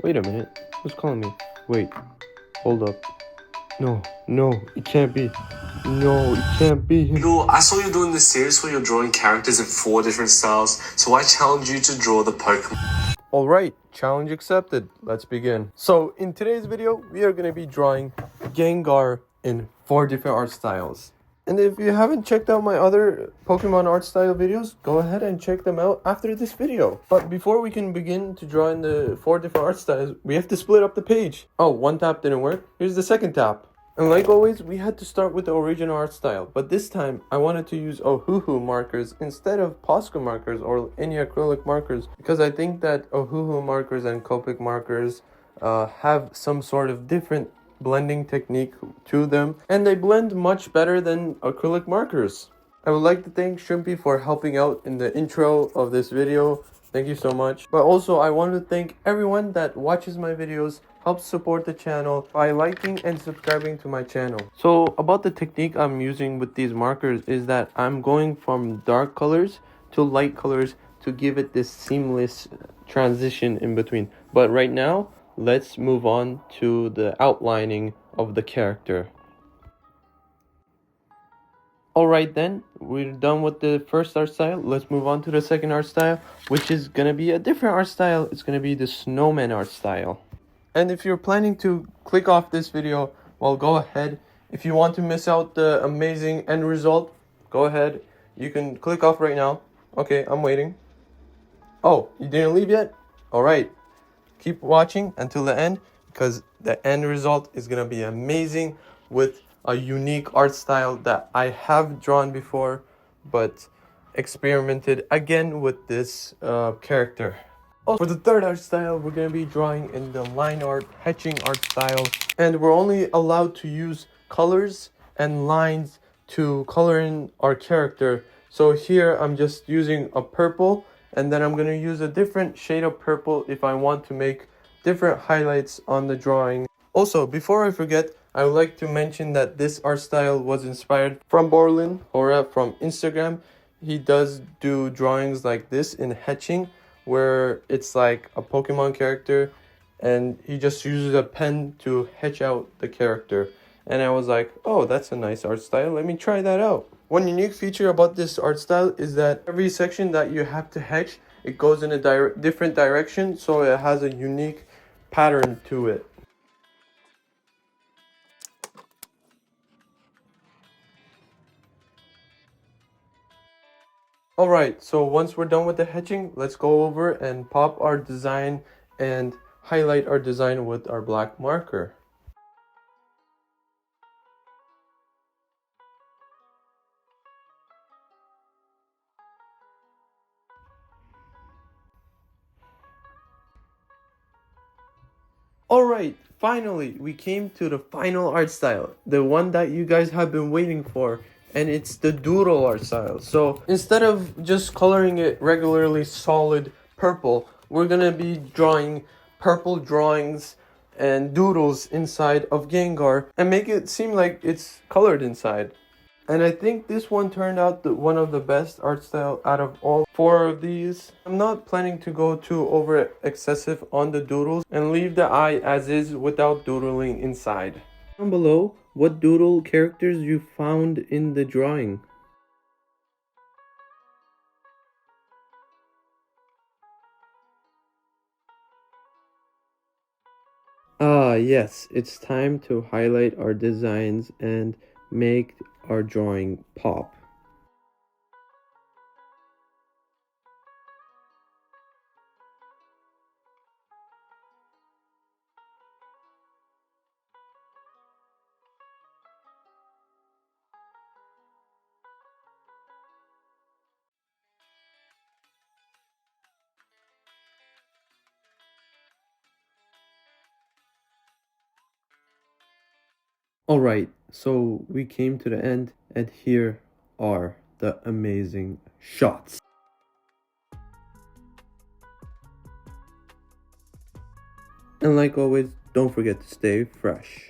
Wait a minute. Who's calling me? Wait. Hold up. No, it can't be. No, it can't be him. Eagle, I saw you doing this series where you're drawing characters in 4 different styles, so I challenge you to draw the Pokemon. Alright, challenge accepted. Let's begin. So, in today's video, we are going to be drawing Gengar in 4 different art styles. And if you haven't checked out my other Pokemon art style videos, go ahead and check them out after this video. But before we can begin to draw in the 4 different art styles, we have to split up the page. Oh, one tap didn't work. Here's the second tap. And like always, we had to start with the original art style. But this time, I wanted to use Ohuhu markers instead of Posca markers or any acrylic markers. Because I think that Ohuhu markers and Copic markers have some sort of different blending technique to them, and they blend much better than acrylic markers. I would like to thank Shrimpy for helping out in the intro of this video. Thank you so much. But also I want to thank everyone that watches my videos, helps support the channel by liking and subscribing to my channel. So about the technique I'm using with these markers is that I'm going from dark colors to light colors to give it this seamless transition in between. But right now, let's move on to the outlining of the character. Alright then, we're done with the first art style. Let's move on to the second art style, which is gonna be a different art style. It's gonna be the snowman art style. And if you're planning to click off this video, well, go ahead. If you want to miss out the amazing end result, go ahead. You can click off right now. Okay, I'm waiting. Oh, you didn't leave yet? Alright. Keep watching until the end, because the end result is going to be amazing with a unique art style that I have drawn before, but experimented again with this character. For the third art style, we're going to be drawing in the line art, hatching art style, and we're only allowed to use colors and lines to color in our character. So here I'm just using a purple, and then I'm going to use a different shade of purple if I want to make different highlights on the drawing. Also, before I forget, I would like to mention that this art style was inspired from Borlin Hora from Instagram. He does do drawings like this in hatching, where it's like a Pokemon character and he just uses a pen to hatch out the character. And I was like, oh, that's a nice art style. Let me try that out. One unique feature about this art style is that every section that you have to hatch, it goes in a different direction, so it has a unique pattern to it. Alright, so once we're done with the hatching, let's go over and pop our design and highlight our design with our black marker. Alright, finally, we came to the final art style, the one that you guys have been waiting for, and it's the doodle art style. So instead of just coloring it regularly solid purple, we're gonna be drawing purple drawings and doodles inside of Gengar and make it seem like it's colored inside. And I think this one turned out one of the best art style out of all 4 of these. I'm not planning to go too over excessive on the doodles and leave the eye as is without doodling inside. Down below, what doodle characters you found in the drawing. Ah, yes, it's time to highlight our designs and make our drawing pop. Alright, so we came to the end, and here are the amazing shots. And like always, don't forget to stay fresh.